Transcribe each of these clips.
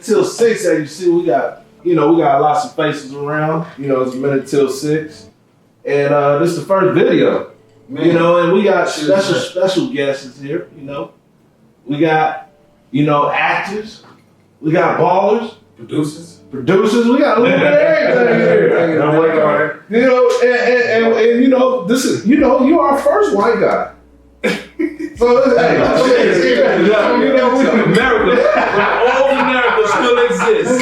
Till 6, as you see, we got lots of faces around. It's Minute Till 6. And this is the first video. Man. And we got special guests here, We got, actors. We got ballers. Producers. We got a little bit of everything here. This is, you're our first white guy. So, America, all America still exists,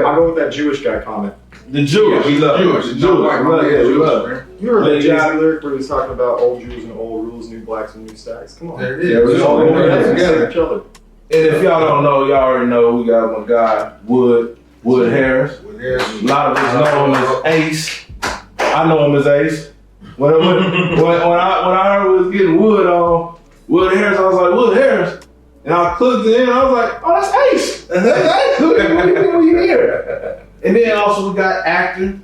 I'll go with that Jewish guy comment. The Jewish, we love Jewish. We love. You heard that Jay-Z lyric where he's talking about old Jews and old rules, new blacks and new stacks? Come on. There it is. We're all together. Each other. And if y'all don't know, y'all already know we got my guy, Wood Harris. A lot of us know him as Ace. I know him as Ace. When I heard we was getting Wood Harris, I was like, Wood Harris. And I clicked it in, I was like, oh, that's Ace. That's Ace. What are you here? And then also we got actor,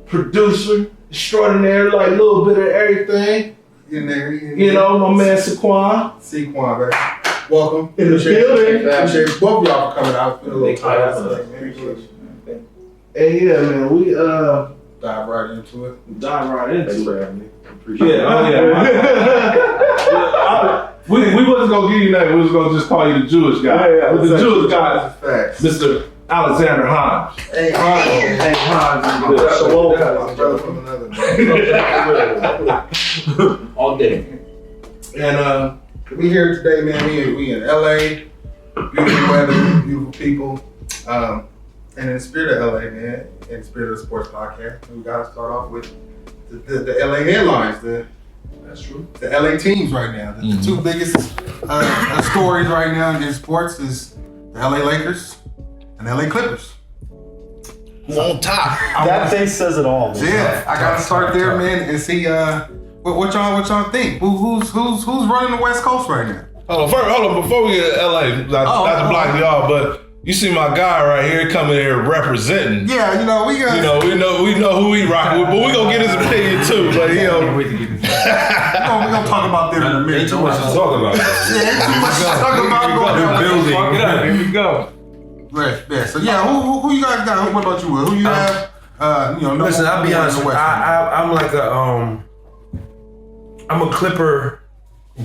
producer, extraordinary, like a little bit of everything. In there. My man Saquon. Saquon, baby. Welcome. In the building. Appreciate both of y'all for coming out. Been a little tired. And yeah, man, we dive right into it. Thanks for having me. Appreciate it. We wasn't gonna give you that. We was gonna just call you the Jewish guy. But the Jewish guy is Mr. Alexander Hines. Hey, Hines. Shalom. Brother from another day. all day. And we here today, man. We in LA. Beautiful weather, beautiful people. And in the spirit of LA, man, in the spirit of the sports podcast, we gotta start off with the LA headlines. That's true. The LA teams right now. The two biggest stories right now in sports is the LA Lakers and LA Clippers. Who on top? That thing says it all. Yeah, I gotta start there, man, and see what y'all think. Who's running the West Coast right now? Hold on. Before we get to LA, not to block y'all, but you see my guy right here coming here representing. Yeah, we got. We know who he rock with, but we gonna get his opinion too. But we're gonna talk about that in a minute. Ain't too much to talk about. Yeah, too much to talk about. New building. Here we go. Right, yeah. So yeah, who you guys got? What about you, Will? Who you have? Listen, I'll be honest with you. I'm like I'm a Clipper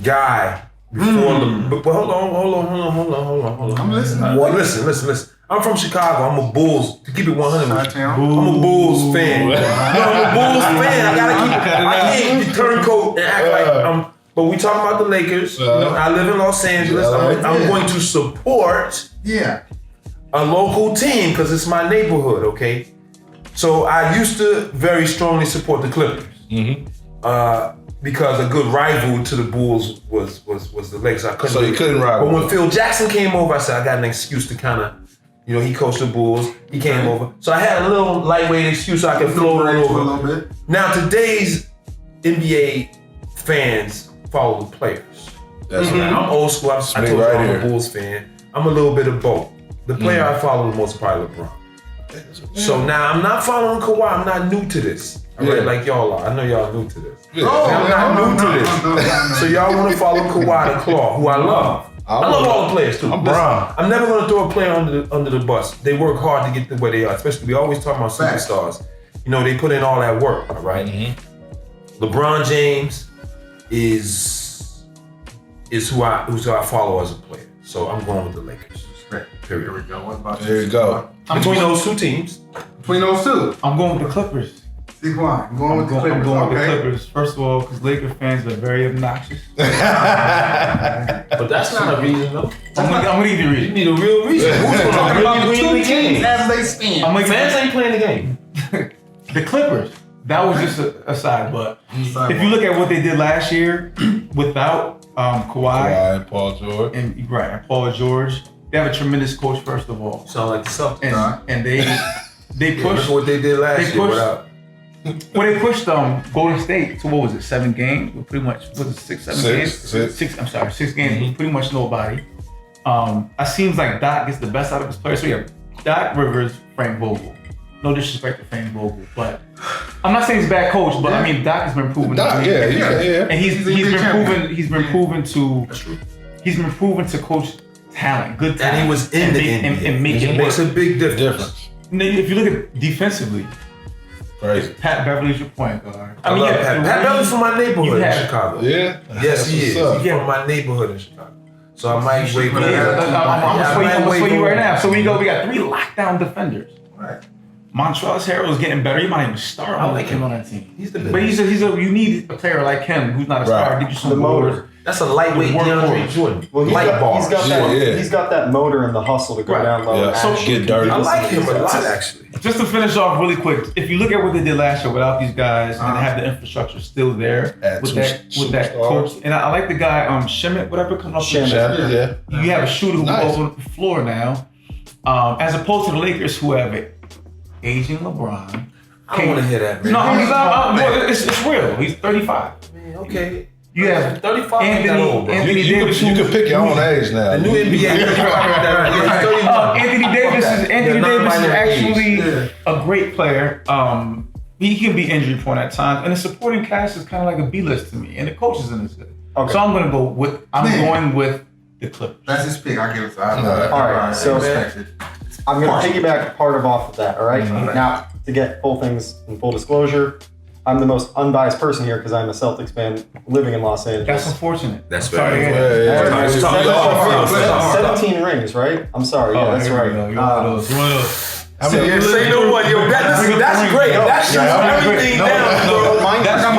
guy. But hold on. I'm listening. Listen. I'm from Chicago. I'm a Bulls. To keep it 100, I'm a Bulls fan. No, I'm a Bulls fan. I gotta keep it. I can't be turncoat and act like But we talking about the Lakers. I live in Los Angeles. I'm going to support a local team because it's my neighborhood. Okay. So I used to very strongly support the Clippers. Because a good rival to the Bulls was the Lakers. You couldn't rival. But when Phil Jackson came over, I said I got an excuse to kind of, he coached the Bulls. He came over, so I had a little lightweight excuse so I could float it over a little bit. Now today's NBA fans follow the players. That's right. I'm old school. I told you I'm a Bulls fan. I'm a little bit of both. The player I follow the most is probably LeBron. So now I'm not following Kawhi. I'm not new to this. Right, like y'all are. I know y'all new to this. I'm not new to this. So y'all want to follow Kawhi the Claw, who I love. I love all the players too. I'm never going to throw a player under the bus. They work hard to get to where they are. Especially we always talk about superstars. They put in all that work. All right. LeBron James is who I follow as a player. So I'm going with the Lakers. Period. Here we go. What about There you go. Between those two teams. Between those two, I'm going with the Clippers. I'm going with the Clippers. I'm going with the Clippers. First of all, because Lakers fans are very obnoxious. But that's not a reason, though. I'm gonna give you a reason. You need a real reason. Who's going to really win the game? As they stand. Fans ain't playing the game. The Clippers. That was just a side, but if you look at what they did last year without Kawhi and Paul George. And Paul George, they have a tremendous coach. First of all, sound like the Celtics. And they pushed what they did last year without. Well, they pushed Golden State to what was it, 7 games? With pretty much 6 games. 6 games with pretty much nobody. It seems like Doc gets the best out of his players. So yeah, Doc Rivers, Frank Vogel. No disrespect to Frank Vogel, but I'm not saying he's a bad coach, but I mean Doc has been proven. And he's been proven to coach talent, good talent. And he was in the NBA. And make it makes a work. big difference. If you look at defensively, Crazy. Pat Beverly's your point guard. I love Pat. Pat Beverly's from my neighborhood in Chicago. Yeah? Yes, he is. What's up. He's from my neighborhood in Chicago. So I might wait. I'm gonna show you right now. So we got 3 lockdown defenders. Right. Montrezl Harrell is getting better. He might even start. I like him on that team. He's the best. But you need a player like him who's not a star. Give you some motor. That's a lightweight DeAndre Jordan. Well, he's got that motor and the hustle to go down low. Yeah. So get dirty. I like him a lot, actually. Just to finish off really quick, if you look at what they did last year without these guys and they have the infrastructure still there with that coach, and I like the guy Shemit, whatever coming up. Yeah. You have a shooter who goes on the floor now, as opposed to the Lakers who have an aging LeBron. I don't want to hear that, man. No, it's real. He's 35. Man, okay. You have 35. Anthony Davis. You can pick your own age now. The new NBA. Anthony Davis is actually a great player. He can be injury prone at times, and the supporting cast is kind of like a B list to me, and the coaches in this. Okay. So I'm going with the Clippers. That's his pick. I give it to him. All right, so I'm going to piggyback part off of that. All right, now to get full things in full disclosure. I'm the most unbiased person here because I'm a Celtics fan living in Los Angeles. That's unfortunate. That's sorry. 17 rings, right? I'm sorry. Yeah, that's right. Say no one. Yo, that's great. That shuts everything down. I got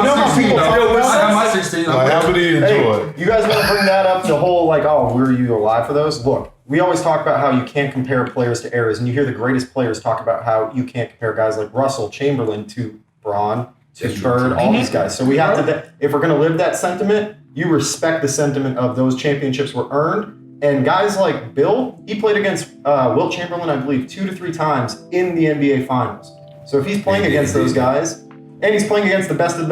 my 16. How many you enjoy? You guys want to bring that up? The whole were you alive for those? Look, we always talk about how you can't compare players to eras, and you hear the greatest players talk about how you can't compare guys like Russell, Chamberlain to Braun, to Bird, all these guys. So we have to, if we're going to live that sentiment, you respect the sentiment of those championships were earned. And guys like Bill, he played against Wilt Chamberlain, I believe, 2 to 3 times in the NBA Finals. So if he's playing against those guys, and he's playing against the best of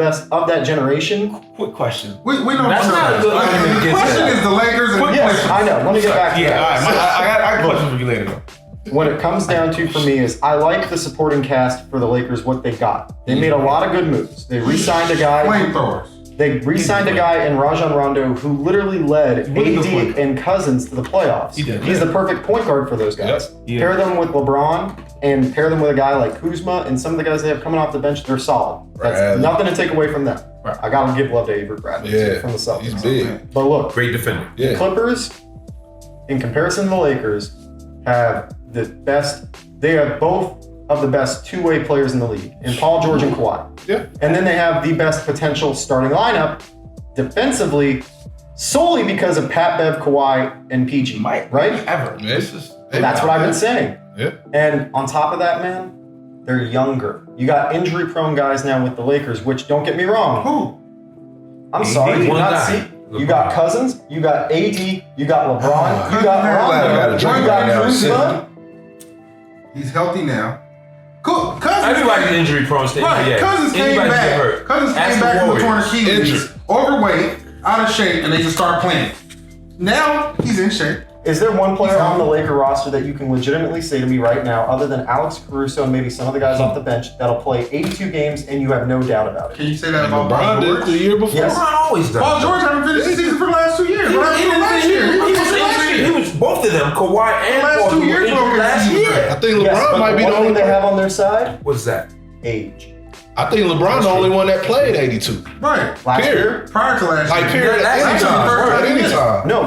that generation. Quick question. We know that's not a good argument. The question is the Lakers and yes, I know. Let me get back to that. All right. I got a question for you later, though. What it comes down to for me is I like the supporting cast for the Lakers, what they got. They made a lot of good moves. They re-signed a guy. Flamethrowers. They re-signed a guy in Rajon Rondo who literally led AD and Cousins to the playoffs. He's the perfect point guard for those guys. Yep. Pair them with LeBron and pair them with a guy like Kuzma and some of the guys they have coming off the bench, they're solid. That's nothing to take away from them. Right. I got to give love to Avery Bradley from the Celtics. He's big. But look, great defender. The Clippers, in comparison to the Lakers, have the best. They have both of the best two-way players in the league, in Paul George and Kawhi. Yeah. And then they have the best potential starting lineup defensively, solely because of Pat Bev, Kawhi, and PG. Right? Ever. That's what I've been saying. Yeah. And on top of that, man, they're younger. You got injury-prone guys now with the Lakers, which don't get me wrong. Who? I'm sorry, did you not see? You got Cousins, you got AD, you got LeBron, you got Rondo, you got Kuzma. He's healthy now. Cool. Cousins. Everybody's injury prone. Right. Cousins came back. Cousins came back from the torn Achilles, overweight, out of shape, and they just start playing. Now he's in shape. Is there one player on the Laker roster that you can legitimately say to me right now, other than Alex Caruso and maybe some of the guys off the bench, that'll play 82 games and you have no doubt about it? Can you say that about LeBron did the year before? Yes. LeBron always does. Paul George haven't finished the season for the last 2 years. He was both of them, Kawhi and Paul George, were injured last year. I think LeBron might be the only thing they have on their side. What's that? Age. I think LeBron the only one that played 82. Right. Last year? Prior to last year. Like, period. At any time. No,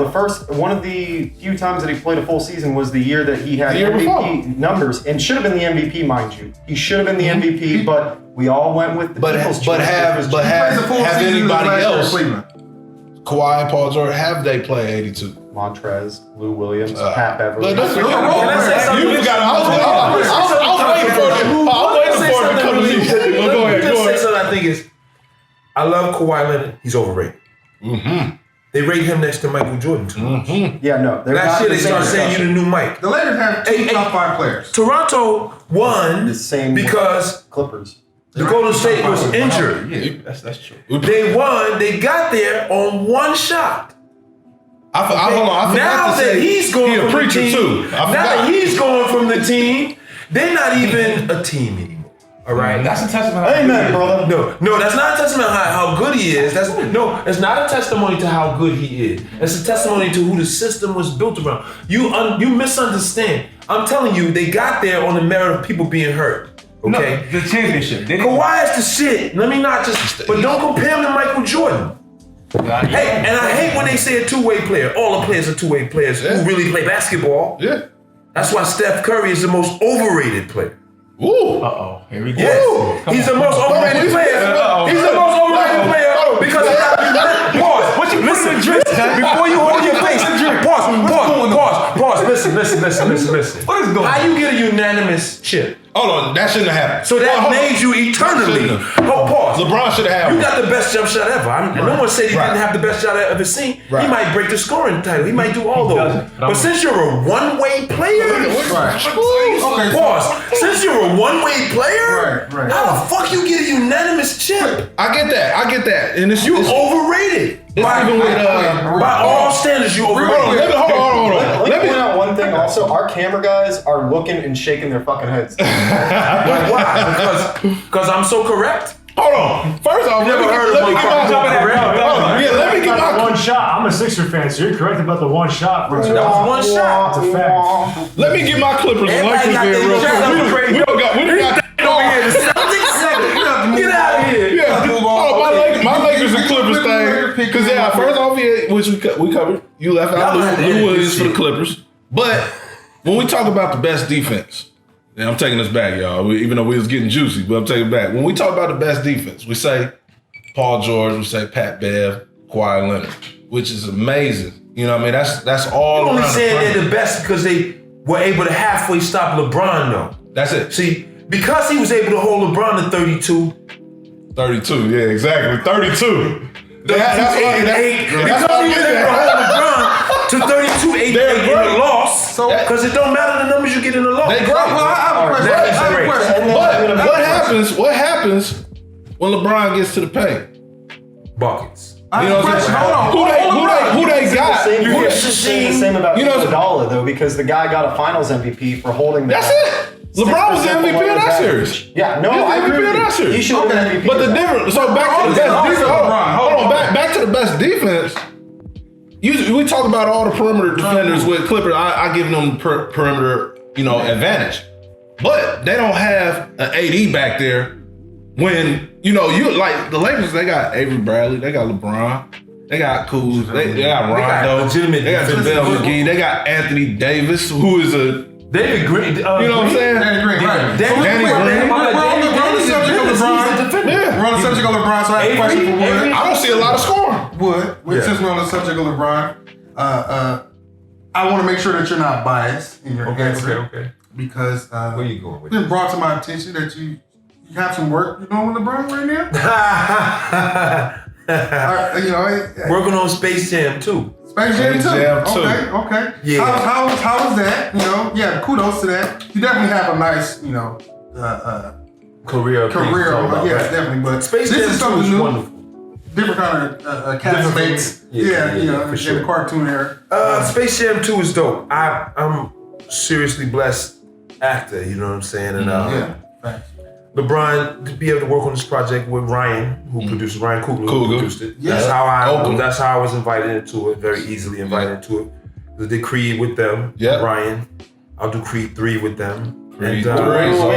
one of the few times that he played a full season was the year that he had MVP numbers, and should have been the MVP, mind you. He should have been the MVP, but we all went with the people's choice. Have anybody else? Kawhi and Paul George, have they played 82? Montrez, Lou Williams, Pat Beverly. You got. I was waiting for it to come to me. Go ahead. Say something I think is, I love Kawhi Leonard. He's overrated. Mm-hmm. They rate him next to Michael Jordan. Mm-hmm. Yeah, no. Last year they started saying you the new Mike. The Lakers have two top 5 players. Toronto won the same because Clippers. The Golden State was injured. Yeah, that's true. They won. They got there on one shot. Now that he's going from the team, they're not even a team anymore. All right, That's a testament. Amen, brother. no, that's not a testament to how good he is. It's not a testimony to how good he is. It's a testimony to who the system was built around. You misunderstand. I'm telling you, they got there on the merit of people being hurt. Okay, No, the championship. Kawhi is the shit. Let me not just, but don't compare him to Michael Jordan. Hey, and I hate when they say a two-way player. All the players are two-way players who really play basketball. Yeah. That's why Steph Curry is the most overrated player. Ooh. Here we go. Yes. He's the most overrated player. He's the most overrated player because pause. What you listen, before you hold your face. Pause. Listen. What is going on? How you get a unanimous chip? Hold on, that shouldn't have happened. So that made you eternally. Pause. LeBron should have had You one. got the best jump shot ever. No one said he didn't have the best shot I've ever seen. He might break the scoring title. He might do all those. But since you're a one-way player, pause. Since you're a one-way player, how the fuck you get a unanimous chip? I get that. And it's You overrated. By all standards, you overrated. Hold on. Let me point out one thing also. Our camera guys are looking and shaking their fucking heads. Why? Because I'm so correct? Hold on. First off, let me get my one shot. I'm a Sixer fan, so you're correct about the one shot, bro. That was one shot. It's a fact. Let me get my Clippers and Lakers in real quick. We got Get out of here. my Lakers and Clippers thing. Because first off, which we covered. You left out Lou Williams for the Clippers. But when we talk about the best defense, and I'm taking this back, y'all. Even though we was getting juicy, but I'm taking it back. When we talk about the best defense, we say Paul George, we say Pat Bev, Kawhi Leonard, which is amazing. You know what I mean? That's all. You're only around saying the they're the best because they were able to halfway stop LeBron, though. That's it. See, because he was able to hold LeBron to 32. 32, yeah, exactly. 32. That's why Because he was able to hold LeBron to 32, 8 in the loss. Because it don't matter the numbers you get in the loss. They great. Well, I have a question. But what happens when LeBron gets to the paint? Buckets. You know what I'm saying? Who they got? It's the same about You know- Iguodala though, because the guy got a Finals MVP for holding the. That's it. LeBron was the MVP of that series. Yeah, no, He was the I agree MVP of with that you. series. He should have been MVP. But the difference, so back to the best defense. Hold on, back to the best defense. We talk about all the perimeter defenders with Clippers. I give them perimeter, advantage. But they don't have an AD back there when you like the Lakers. They got Avery Bradley, they got LeBron, they got Kuz, they got Rondo, legitimate they got JaVale McGee, they got Anthony Davis, who is a David Green. you know what I'm saying? Danny Green, right. Danny Green. We're on the subject of LeBron. Yeah. We're on the subject of LeBron, so I have a question for Wood. I don't see a lot of scoring. Wood, since we're on the subject of LeBron, I want to make sure that you're not biased in your answer. Okay. Because Where you going with it's been brought to my attention that you have some work you're doing with LeBron right now. Working on Space Jam too. Space Jam 2. Okay. Yeah. How was that? Kudos to that. You definitely have a nice, Career. definitely. But Space this Jam is 2 something is new. wonderful. Different kind of cast. Yeah, in for sure. the cartoon era. Space Jam 2 is dope. I'm seriously blessed actor, you know what I'm saying? And Thanks. LeBron, to be able to work on this project with Ryan, who produced Ryan Coogler, who produced it. Yeah. That's how I was invited into it, very easily invited into it. I did Creed with them, Ryan. I'll do Creed 3 with them. Creed 3. So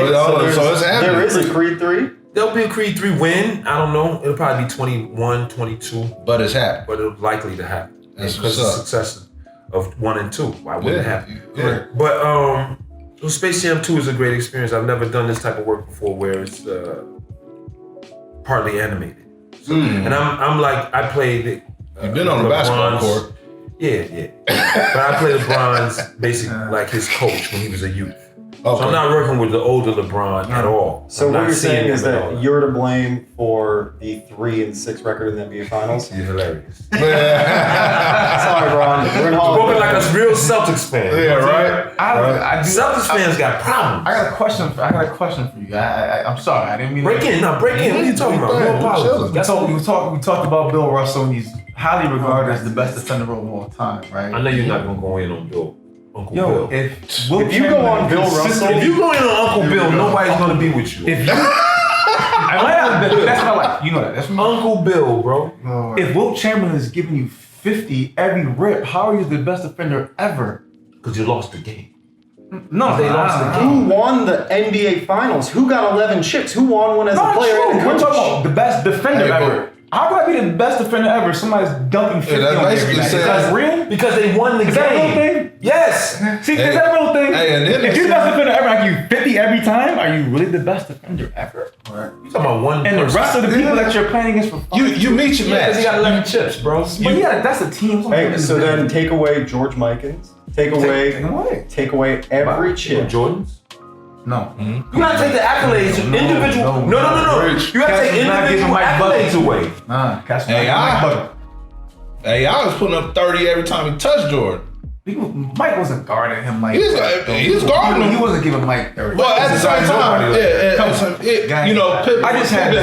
it's happening. there is a Creed 3? There'll be a Creed 3 win. I don't know. It'll probably be 21, 22. But it's happening. But it's likely to happen. That's because what's of the success of 1 and 2. Why wouldn't it happen? Yeah. But Space Jam 2 is a great experience. I've never done this type of work before where it's partly animated. So, and I'm like, I played You've been on the basketball court. Yeah. But I played LeBron's basically like his coach when he was a youth. So I'm not working with the older LeBron at all. So what you're saying is that you're to blame for the 3 and 6 record in the NBA Finals? You're hilarious. Sorry, Ron. We're in Hollywood. Spoken like a real Celtics fan. Yeah, right? Celtics fans got problems. I got a question for you. I'm sorry, I didn't mean break in. What are you talking about? No apologies. We talked about Bill Russell, and he's highly regarded as the best defender of all time, right? I know you're not gonna go in on Bill Uncle Yo, Bill. if you go on Bill Russell, If you go in on Uncle Bill, nobody's gonna be with you. if you, I might have been, that's what I like. You know that. That's Uncle Bill, bro. if Wilt Chamberlain is giving you 50 every rip, how are you the best defender ever? Because you lost the game. No, They lost the game. who won the NBA Finals? Who got 11 chips? Who won one as a player and a We're coach? talking about the best defender Hey, ever. How could I be the best defender ever? Somebody's dunking 50 that's on me every basically night. Is saying- that real? Because they won the Is game. that a real thing? Yes. See, Hey. is that a real thing? Hey, and then if you're the best defender ever, I give you 50 every time, are you really the best defender ever? You talking about one And the person. rest of the people that you're playing against for fun. You meet your Because match. he got 11 chips, bro. But yeah, that's a team. Hey, so then take away George Mikins. Take away every chip. Jordans? No. You gotta take the accolades, individual. No. Rich. You gotta take Cass was not individual giving Mike accolades Butter. away. Nah, Cass Hey, I was putting up 30 every time he touched Jordan. Mike wasn't guarding him like He was guarding him. He wasn't giving Mike 30. Well, at the same time, you know, I just had to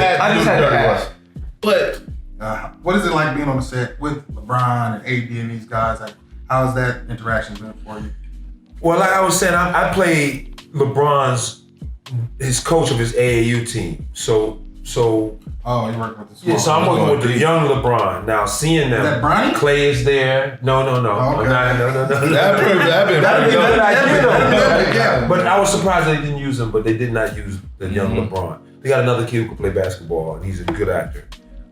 ask. But What is it like being on the set with LeBron and AD and these guys? Like, how's that interaction been for you? Well, like I was saying, I played his coach of his AAU team. So Oh, you're working with the small. yeah, so I'm working with the young LeBron. Now seeing them, Is that Bronny? Clay is there. No. Oh, okay. I'm not, no. that'd be Yeah. But I was surprised they didn't use him, but they did not use the young LeBron. They got another kid who can play basketball, and he's a good actor.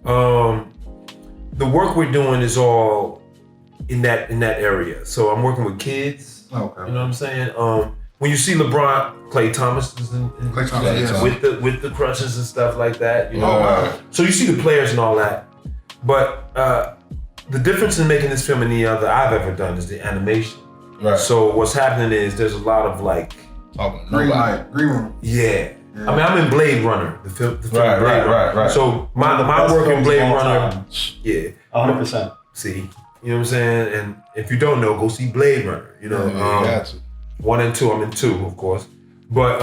The work we're doing is all in that area. So I'm working with kids. Okay. You know what I'm saying? When you see LeBron, Klay Thomas is in Klay Thomas, yeah. with the crutches and stuff like that. You know? Oh, wow. So you see the players and all that. But the difference in making this film and any other I've ever done is the animation. Right. So what's happening is there's a lot of like, Green light, green room. yeah. I mean, I'm in Blade Runner, the film Blade Runner. Right. So my best work in films Blade of all Runner, time. yeah. 100%. See, you know what I'm saying? And if you don't know, go see Blade Runner. You know, got to. 1 and 2. I'm in 2, of course. But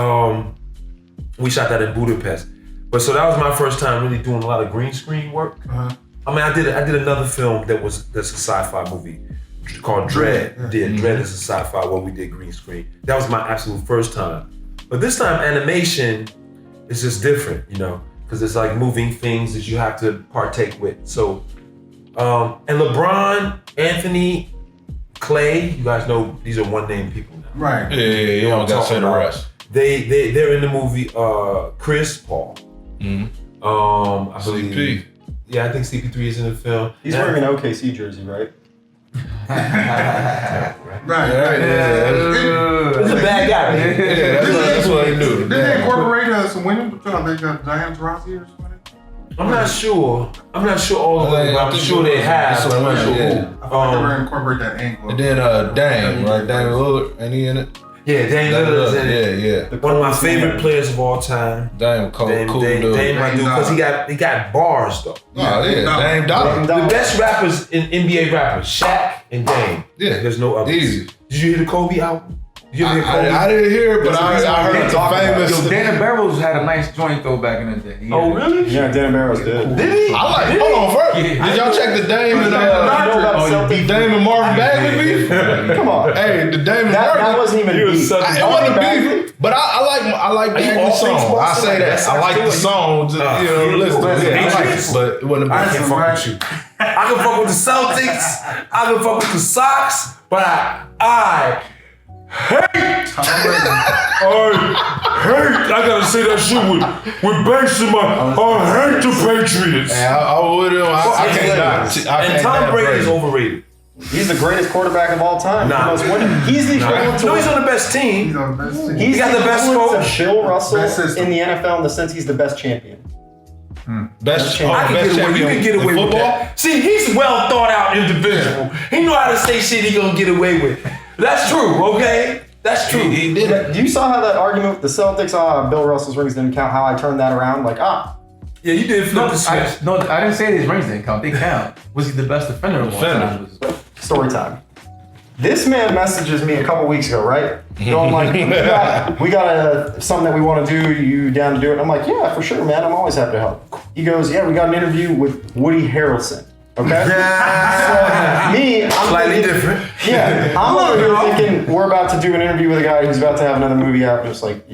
we shot that in Budapest. But so that was my first time really doing a lot of green screen work. Uh-huh. I mean, I did another film that's a sci-fi movie called Dread. Dread is a sci-fi where we did green screen. That was my absolute first time. But this time animation is just different, you know, because it's like moving things that you have to partake with. So, and LeBron, Anthony, Clay, you guys know these are one-name people now. Right. Yeah, you don't gotta say the rest. They're in the movie Chris Paul. Mm-hmm. I believe. CP. Yeah, I think CP3 is in the film. He's wearing an OKC jersey, right? Right. He's a bad guy. Man. Yeah, that's what they do. Did they incorporate some women? They got Diane Taurasi or something? I'm not sure all of them, but I'm sure they have. But I'm not sure I who. thought they were incorporate that angle. And then Dame, right? Dame Lillard, ain't he in it? Yeah, Dame Lillard's in it. Yeah. One of my favorite players of all time. Dame, cool dude. Dame, my dude, because he got bars though. Oh yeah, Dame Dollar. The best rappers in NBA rappers, Shaq and Dame. Yeah. There's no others. Easy. Did you hear the Kobe album? Did you hear Kobe? I didn't hear it, but I heard can't the talk about it. famous. Yo, Dana Barrows had a nice joint though back in the day. Oh really? Yeah, Dan Barrows did. Did he? I like. Hold on first. Yeah. Did y'all check the Dame and Dame and Marvin Bagley beef? Come on. Hey, the Dame and That Marvin. wasn't even beef. It wasn't beef, but I like Are you Bagley's all song. things I Boston? say Like that. that I like the sounds song. Listen, yeah, I like it, but it wasn't. I can fuck with you. I can fuck with the Celtics. I can fuck with the Sox. But I hate. I gotta say that shit with banks in my. I hate the Patriots. I wouldn't. I can't not. And Tom Brady is overrated. He's the greatest quarterback of all time. Nah. He's the equivalent to. No, he's on the best team. He's on the best team. He's got the best equivalent coach. to Bill Russell Best system. in the NFL in the sense he's the best champion. Best. I can get away. You can get away with that. See, he's well thought out individual. He know how to say shit he gonna get away with. That's true. Okay, that's true. He did it. You saw how that argument with the Celtics, Bill Russell's rings didn't count, how I turned that around? Like, Yeah, you did flip the switch. I didn't say his rings didn't count. They count. Was he the best defender of all time? story time. This man messages me a couple weeks ago, right? Going like, we got something that we want to do. You down to do it? I'm like, yeah, for sure, man. I'm always happy to help. He goes, yeah, we got an interview with Woody Harrelson. Okay? So, me, I'm Slightly thinking, different. Yeah, I'm over here thinking we're about to do an interview with a guy who's about to have another movie out, just like,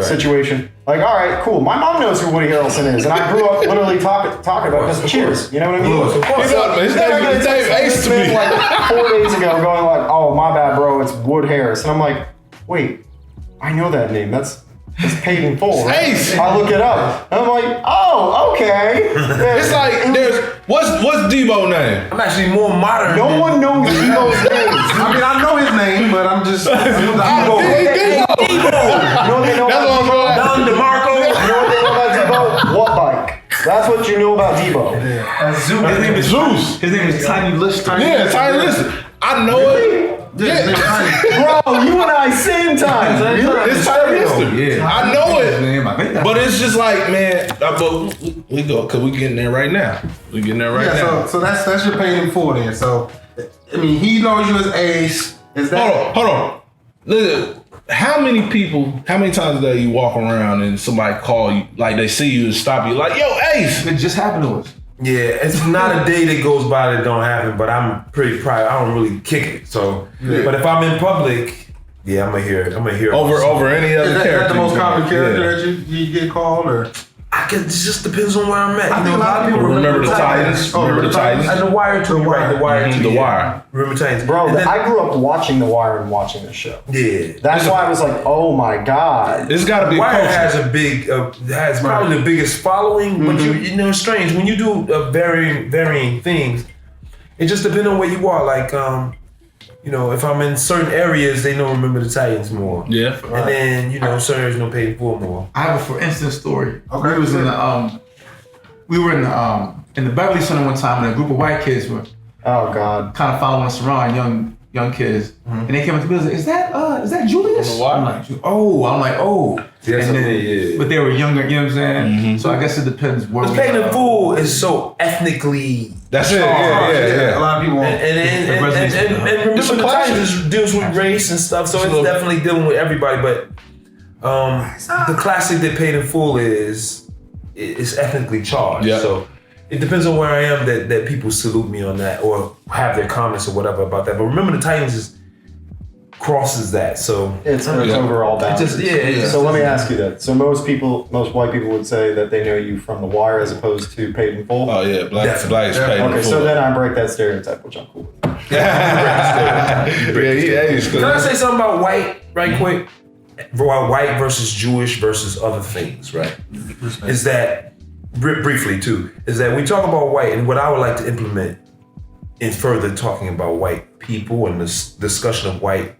situation. Like, all right, cool. My mom knows who Woody Harrelson is, and I grew up literally talking about this. Cheers. You know what I mean? Of course. His name Ace to me. Like 4 days ago, going like, oh, my bad, bro, it's Wood Harris. And I'm like, wait, I know that name. That's paid in full, right? Ace. I look it up, and I'm like, oh, okay. It's like what's Debo's name? I'm actually more modern. No one knows Debo's name. I mean, I know his name, but I'm just. Debo. You know what they know That's about what I'm Debo? Don DeMarco. You know what they know about Debo? What bike? That's what you know about Debo. His name is Zeus. His name is Tiny Lister. Yeah, Tiny Listen. I know it. Yeah. Bro, you and I same time. It's Tiny Listen. Yeah. I know His it. name, I think that. But it's just like, man, but we go, because we getting there right now. We getting there right now. So that's your paid in full then. So, I mean, he knows you as Ace. Is that? Hold on. Listen, how many times a day you walk around and somebody call you, like they see you and stop you, like, yo, Ace. It just happened to us. Yeah, it's not a day that goes by that don't happen, but I'm pretty private. I don't really kick it. So, but if I'm in public, yeah, I'm gonna hear Over any other Is that character. the most common character Yeah. that you get called, or? It just depends on where I'm at. I You think know, a lot of people Remember the Titans? Remember the Titans? And The Wire too, right? The Wire too. The yeah. Wire. Remember Titans, Bro, And then- I grew up watching The Wire and watching this show. Yeah, That's why I was like, oh my God. It's got to be a Wire culture. has a big, has probably the biggest following, but you know, it's strange when you do varying things. It just depends on where you are. Like, you know, if I'm in certain areas, they don't remember the Titans more. Yeah. And then certain areas don't pay for more. I have a for instance story. Okay. We were in the Beverly Center one time, and a group of white kids were Oh God. kind of following us around, young kids, and they came up to me and said, "Is that Julius?" I'm like, "Oh." Yes, and then, yeah. But they were younger, you know what I'm saying? So I guess it depends where. Because Paying in Full is so ethnically. That's it. A Yeah. lot of people. And remember, It's a the classic. Titans deals with race and stuff, so it's definitely dealing with everybody. But the classic that Paid in Full is ethnically charged. Yeah. So it depends on where I am that people salute me on that or have their comments or whatever about that. But remember, the Titans crosses that. So It's overall it boundaries. just So let me ask you that. So most white people would say that they know you from The Wire as opposed to Paid in Full. Oh yeah, black is paid. Okay, so then I break that stereotype, which I'm cool with. Can I say something about white right quick? White versus Jewish versus other things, right? Is that, briefly too, is that we talk about white, and what I would like to implement in further talking about white people and this discussion of white,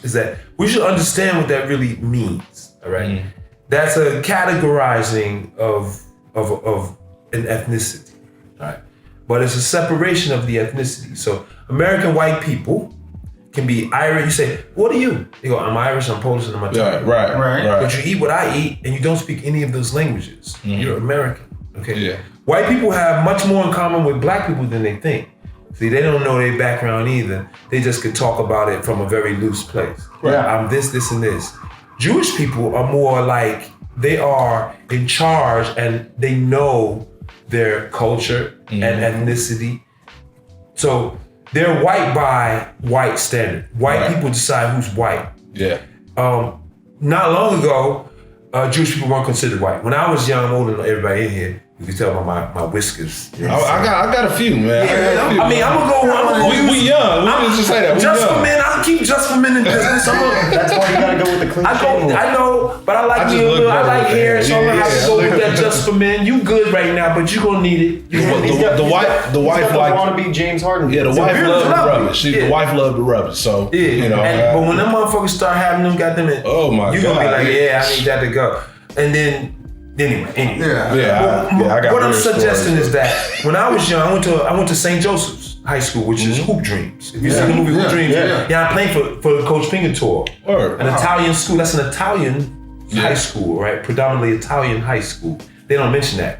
is that we should understand what that really means, all right? That's a categorizing of an ethnicity, all right? But it's a separation of the ethnicity. So American white people can be Irish. You say, what are you? They go, I'm Irish, I'm Polish, and I'm Italian. Right. But you eat what I eat, and you don't speak any of those languages. You're American, okay? Yeah. White people have much more in common with black people than they think. See, they don't know their background either. They just could talk about it from a very loose place. Yeah. I'm this, and this. Jewish people are more like, they are in charge and they know their culture and ethnicity. So they're white by white standard. White people decide who's white. Yeah. Not long ago, Jewish people weren't considered white. When I was young, I'm older than everybody in here. You can tell by my whiskers. You know I got a few, man. I mean, I'm gonna go. We young. We just say that. We Just young. for men, I'll keep just for men in business. That's why you gotta go with the clean shave look. I know, but I like I just me a look little. I better like with hair, that. so I'm gonna have to go Yeah. with that just for men. You good right now, but you gonna need it. The wife like. wanna be James Harden. Yeah, the It's a wife beautiful loved the love. rubbish. The Yeah. wife loved the rubbish. So Yeah, you know. but when them motherfuckers start having them, got them in. Oh my you gonna be God. like, yeah, I need that to go. And then, anyway. I got What I'm weird suggesting stories. is that when I was young, I went to St. Joseph's High School, which is Hoop Dreams. If you see the movie Hoop Dreams, I played for the Coach Finger tour. Word. An Italian school. That's an Italian high school, right? Predominantly Italian high school. They don't mention that.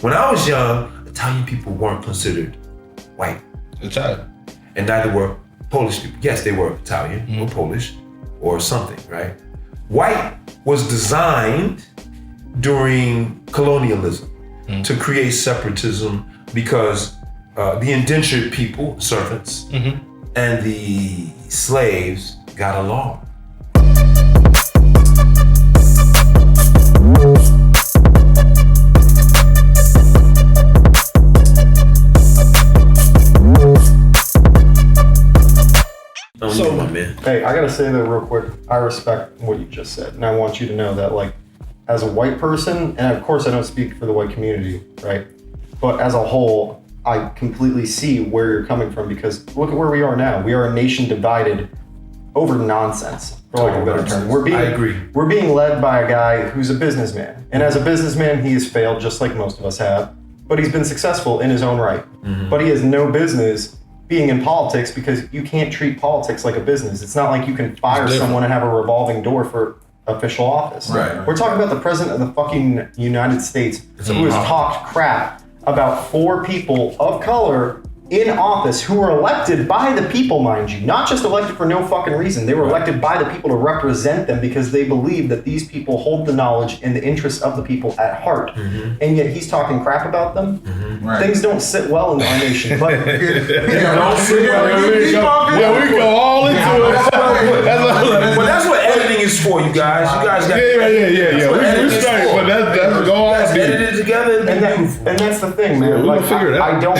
When I was young, Italian people weren't considered white, Italian. and neither were Polish people. Yes, they were Italian or Polish or something, right? White was designed during colonialism to create separatism because the indentured people, servants, and the slaves got along. So, my man. Hey, I gotta say though, real quick, I respect what you just said, and I want you to know that, like, as a white person, and of course I don't speak for the white community, right? But as a whole, I completely see where you're coming from, because look at where we are now. We are a nation divided over nonsense, for lack of a better term. I agree. We're being led by a guy who's a businessman, and as a businessman, he has failed just like most of us have, but he's been successful in his own right. But he has no business being in politics, because you can't treat politics like a business. It's not like you can fire someone and have a revolving door for official office. Right. We're talking about the president of the fucking United States who has talked crap about 4 people of color in office who were elected by the people, mind you, not just elected for no fucking reason. They were elected by the people to represent them, because they believe that these people hold the knowledge and the interests of the people at heart. And yet he's talking crap about them. Things don't sit well in our nation. But Don't sit well. we go all into it. But that's what editing is for, you guys. You guys got Yeah. We're straight, but that's go all That's edited together. and that's the thing, man. we Like, can figure it out.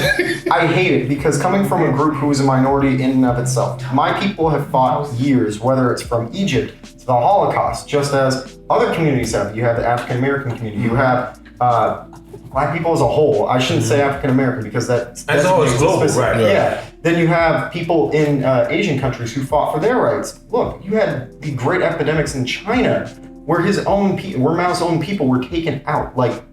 I hate it, because coming from a group who is a minority in and of itself, my people have fought years, whether it's from Egypt to the Holocaust, just as other communities have. You have the African American community. You have black people as a whole. I shouldn't say African American, because that's always global, right? Yeah. Then you have people in Asian countries who fought for their rights. Look, you had the great epidemics in China, where where Mao's own people were taken out. Like,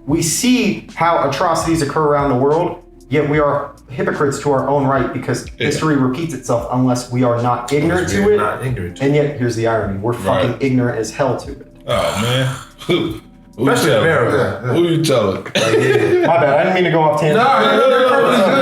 we see how atrocities occur around the world, yet we are hypocrites to our own right, because history repeats itself unless we are not ignorant to it. Not ignorant. And yet, here's the irony: we're fucking ignorant as hell to it. Oh man. Especially America. Who you telling? My bad. I didn't mean to go off tangent. No.